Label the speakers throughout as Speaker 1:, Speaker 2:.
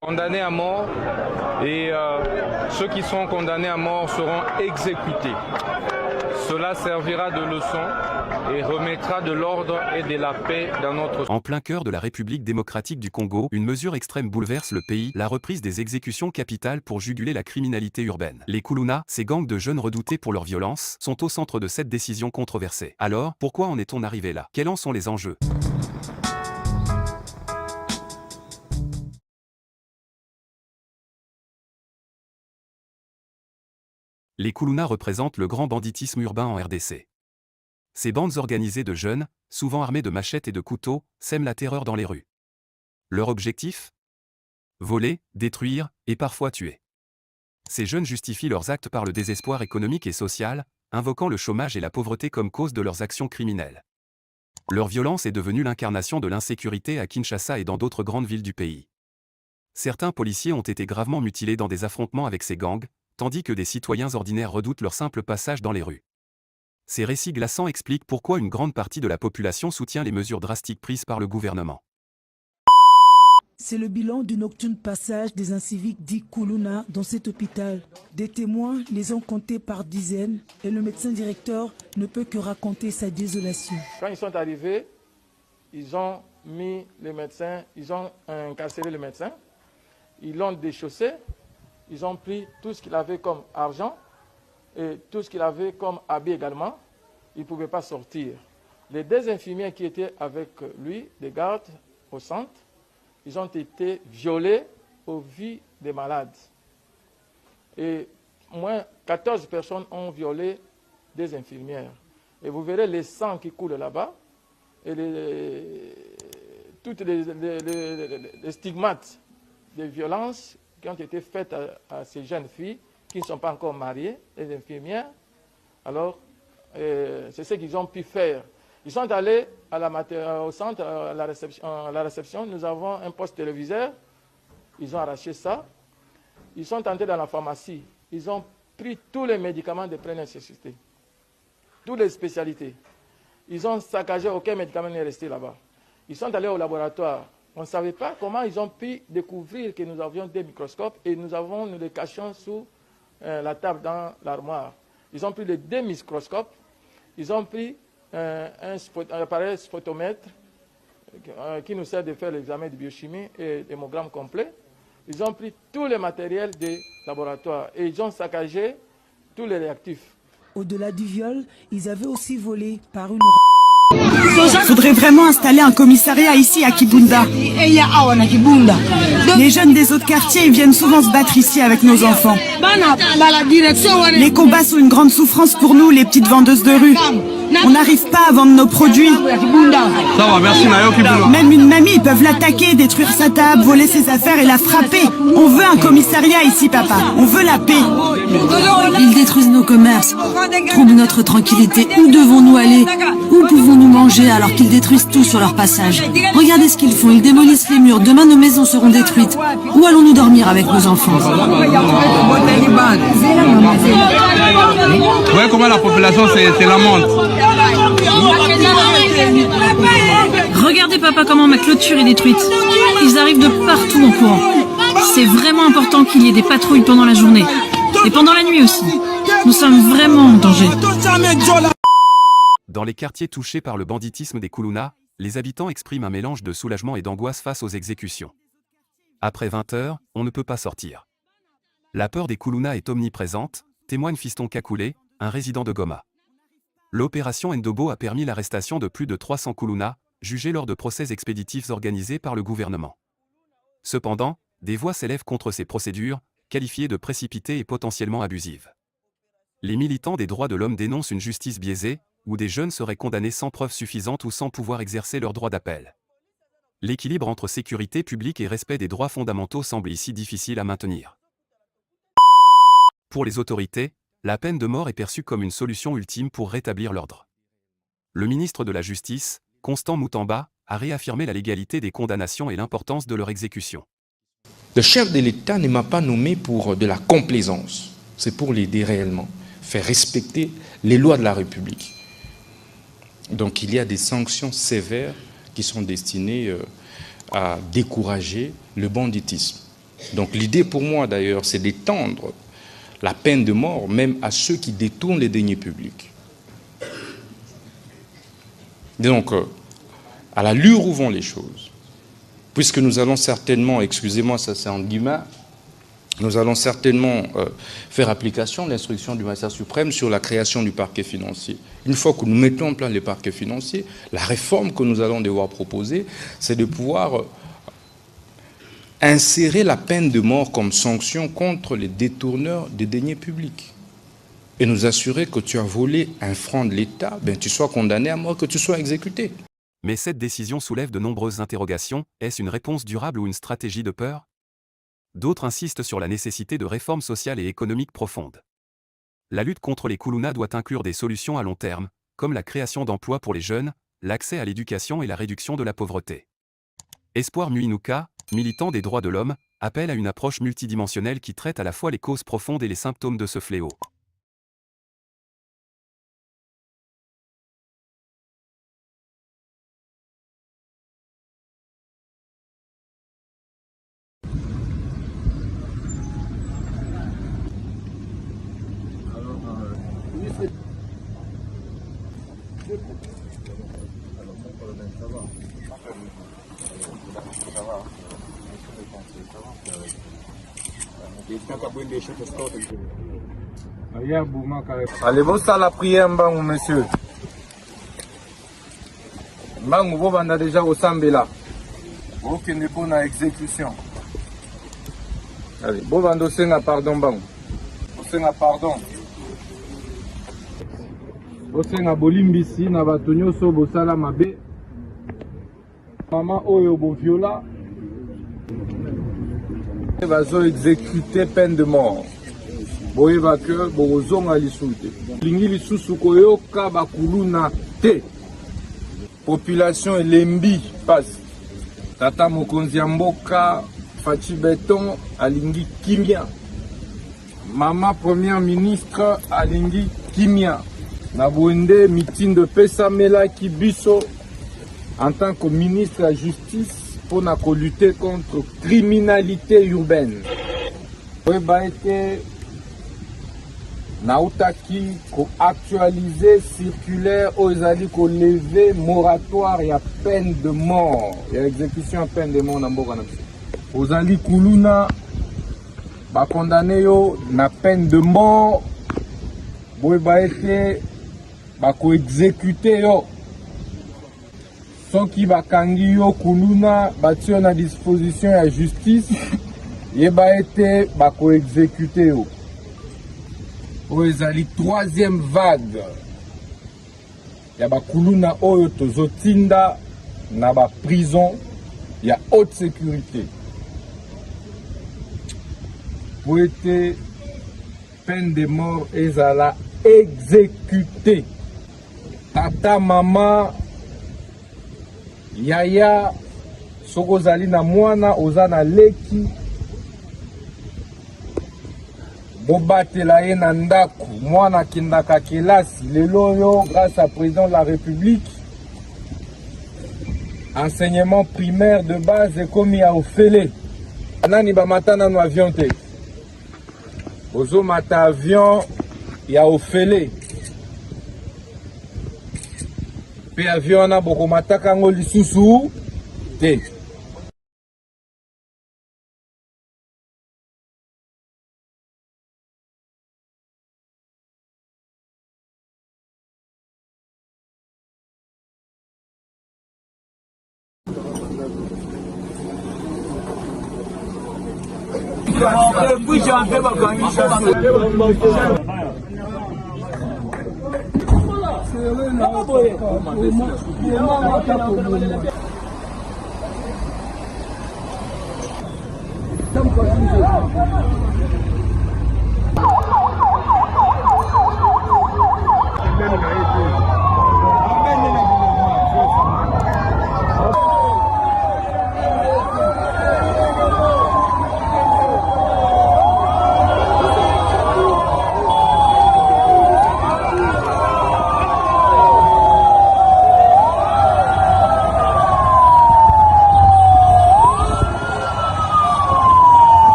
Speaker 1: Condamnés à mort et ceux qui sont condamnés à mort seront exécutés. Cela servira de leçon et remettra de l'ordre et de la paix dans notre...
Speaker 2: En plein cœur de la République démocratique du Congo, une mesure extrême bouleverse le pays, la reprise des exécutions capitales pour juguler la criminalité urbaine. Les Kuluna, ces gangs de jeunes redoutés pour leur violence, sont au centre de cette décision controversée. Alors, pourquoi en est-on arrivé là? Quels en sont les enjeux? Les Kuluna représentent le grand banditisme urbain en RDC. Ces bandes organisées de jeunes, souvent armés de machettes et de couteaux, sèment la terreur dans les rues. Leur objectif? Voler, détruire, et parfois tuer. Ces jeunes justifient leurs actes par le désespoir économique et social, invoquant le chômage et la pauvreté comme cause de leurs actions criminelles. Leur violence est devenue l'incarnation de l'insécurité à Kinshasa et dans d'autres grandes villes du pays. Certains policiers ont été gravement mutilés dans des affrontements avec ces gangs, tandis que des citoyens ordinaires redoutent leur simple passage dans les rues. Ces récits glaçants expliquent pourquoi une grande partie de la population soutient les mesures drastiques prises par le gouvernement.
Speaker 3: C'est le bilan du nocturne passage des inciviques dits Kuluna dans cet hôpital. Des témoins les ont comptés par dizaines et le médecin directeur ne peut que raconter sa désolation.
Speaker 4: Quand ils sont arrivés, ils ont mis les médecins, ils ont incarcéré le médecin, ils l'ont déchaussé, ils ont pris tout ce qu'il avait comme argent et tout ce qu'il avait comme habit également. Il ne pouvait pas sortir. Les deux infirmières qui étaient avec lui, des gardes au centre, ils ont été violés au vu des malades. Et moins 14 personnes ont violé des infirmières. Et vous verrez les sangs qui coulent là-bas et toutes les stigmates de violences qui ont été faites à ces jeunes filles qui ne sont pas encore mariées, les infirmières. Alors, c'est ce qu'ils ont pu faire. Ils sont allés au centre, à la réception. Nous avons un poste téléviseur. Ils ont arraché ça. Ils sont entrés dans la pharmacie. Ils ont pris tous les médicaments de première nécessité. Toutes les spécialités. Ils ont saccagé, aucun médicament n'est resté là-bas. Ils sont allés au laboratoire. On ne savait pas comment ils ont pu découvrir que nous avions des microscopes et nous les cachions sous la table dans l'armoire. Ils ont pris les deux microscopes. Ils ont pris un appareil photomètre qui nous sert de faire l'examen de biochimie et d'hémogramme complet. Ils ont pris tous les matériels des laboratoires et ils ont saccagé tous les réactifs.
Speaker 3: Au-delà du viol, ils avaient aussi volé par une...
Speaker 5: Il faudrait vraiment installer un commissariat ici à Kibunda. Les jeunes des autres quartiers viennent souvent se battre ici avec nos enfants. Les combats sont une grande souffrance pour nous, les petites vendeuses de rue. On n'arrive pas à vendre nos produits. Même une mamie, ils peuvent l'attaquer, détruire sa table, voler ses affaires et la frapper. On veut un commissariat ici, papa. On veut la paix.
Speaker 6: Ils détruisent nos commerces, troublent notre tranquillité. Où devons-nous aller? Où pouvons-nous manger alors qu'ils détruisent tout sur leur passage? Regardez ce qu'ils font, ils démolissent les murs. Demain, nos maisons seront détruites. Où allons-nous dormir avec nos enfants?
Speaker 7: Ouais, comment la population se lamente.
Speaker 8: Regardez papa comment ma clôture est détruite. Ils arrivent de partout en courant. C'est vraiment important qu'il y ait des patrouilles pendant la journée. Et pendant la nuit aussi. Nous sommes vraiment en danger.
Speaker 2: Dans les quartiers touchés par le banditisme des Kuluna, les habitants expriment un mélange de soulagement et d'angoisse face aux exécutions. Après 20 heures, on ne peut pas sortir. La peur des Kuluna est omniprésente, témoigne Fiston Kakoulé, un résident de Goma. L'opération Ndobo a permis l'arrestation de plus de 300 Kuluna, jugés lors de procès expéditifs organisés par le gouvernement. Cependant, des voix s'élèvent contre ces procédures, qualifiées de précipitées et potentiellement abusives. Les militants des droits de l'homme dénoncent une justice biaisée, où des jeunes seraient condamnés sans preuve suffisante ou sans pouvoir exercer leur droit d'appel. L'équilibre entre sécurité publique et respect des droits fondamentaux semble ici difficile à maintenir. Pour les autorités, la peine de mort est perçue comme une solution ultime pour rétablir l'ordre. Le ministre de la Justice, Constant Moutamba, a réaffirmé la légalité des condamnations et l'importance de leur exécution.
Speaker 9: Le chef de l'État ne m'a pas nommé pour de la complaisance. C'est pour l'aider réellement, faire respecter les lois de la République. Donc il y a des sanctions sévères qui sont destinées à décourager le banditisme. Donc l'idée pour moi d'ailleurs, c'est d'étendre la peine de mort même à ceux qui détournent les deniers publics. Donc, à l'allure où vont les choses, puisque nous allons certainement, excusez-moi, ça c'est en guillemets, nous allons certainement faire application de l'instruction du magistrat suprême sur la création du parquet financier. Une fois que nous mettons en place les parquets financiers, la réforme que nous allons devoir proposer, c'est de pouvoir insérer la peine de mort comme sanction contre les détourneurs des deniers publics. Et nous assurer que tu as volé un franc de l'État, ben tu sois condamné à mort, que tu sois exécuté.
Speaker 2: Mais cette décision soulève de nombreuses interrogations. Est-ce une réponse durable ou une stratégie de peur? D'autres insistent sur la nécessité de réformes sociales et économiques profondes. La lutte contre les koulounas doit inclure des solutions à long terme, comme la création d'emplois pour les jeunes, l'accès à l'éducation et la réduction de la pauvreté. Espoir Muinuka, militant des droits de l'homme, appelle à une approche multidimensionnelle qui traite à la fois les causes profondes et les symptômes de ce fléau.
Speaker 1: Allez, vous ça la prière, Mbangou, monsieur. Mbangou, vous vendez déjà au Sambela. Vous qui n'êtes pas dans l'exécution. Allez, vous vendez aussi un pardon, Mbangou. Vous un pardon. Vous un bolimbisi, na batonyo so bosala mabe. Maman oyo bo viola. Bazo exécuter peine de mort. Boyeba que bozonga lisuite. Lingi lisusu koyoka bakuluna te. Population elembi passe. Tata mokonzi ya mboka Fachi Beton alingi kimia. Mama première ministre alingi kimia. Na bonde meeting de Pesamela Kibiso en tant que ministre de la Justice pour lutter contre la criminalité urbaine. Boyeba été nautaki ko actualiser circulaire aux ali ko lever moratoire et à peine de mort. Il y a exécution à peine de mort dans mboka na biso. Aux ali kuluna ba condamné yo na peine de mort. Boyeba été ba ko exécuter yo. Soki bakangi yo kuluna batio na disposition ya justice. Yeba été ba ko exécuter yo. Oezali troisième vague ya bakuluna oyo tozotinda na ba prison ya haute sécurité pour être peine de mort ezala exécuté. Tata mama yaya soko zali na mwana oza na leki bobatela ye na ndako mwana kindaka kelasi lelo yo grâce à président de la République enseignement primaire de base ekomi ya ofele nani bamata nanu avion te ozomata avion ya ofele pe avion wana bokomataka yango lisusu te.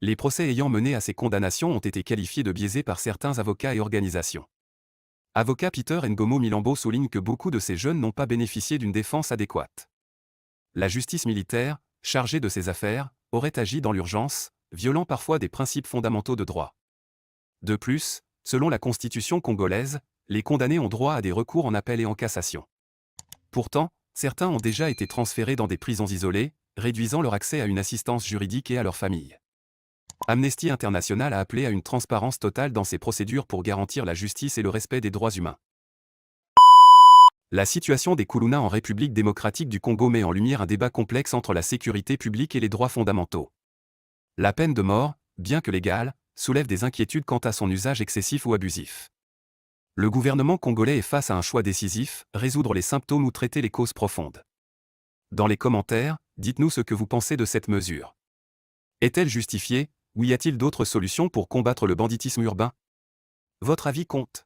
Speaker 2: Les procès ayant mené à ces condamnations ont été qualifiés de biaisés par certains avocats et organisations. Avocat Peter Ngomo Milambo souligne que beaucoup de ces jeunes n'ont pas bénéficié d'une défense adéquate. La justice militaire, chargée de ces affaires, aurait agi dans l'urgence, violant parfois des principes fondamentaux de droit. De plus, selon la constitution congolaise, les condamnés ont droit à des recours en appel et en cassation. Pourtant, certains ont déjà été transférés dans des prisons isolées, réduisant leur accès à une assistance juridique et à leur famille. Amnesty International a appelé à une transparence totale dans ces procédures pour garantir la justice et le respect des droits humains. La situation des Kuluna en République démocratique du Congo met en lumière un débat complexe entre la sécurité publique et les droits fondamentaux. La peine de mort, bien que légale, soulève des inquiétudes quant à son usage excessif ou abusif. Le gouvernement congolais est face à un choix décisif, résoudre les symptômes ou traiter les causes profondes. Dans les commentaires, dites-nous ce que vous pensez de cette mesure. Est-elle justifiée, ou y a-t-il d'autres solutions pour combattre le banditisme urbain? Votre avis compte.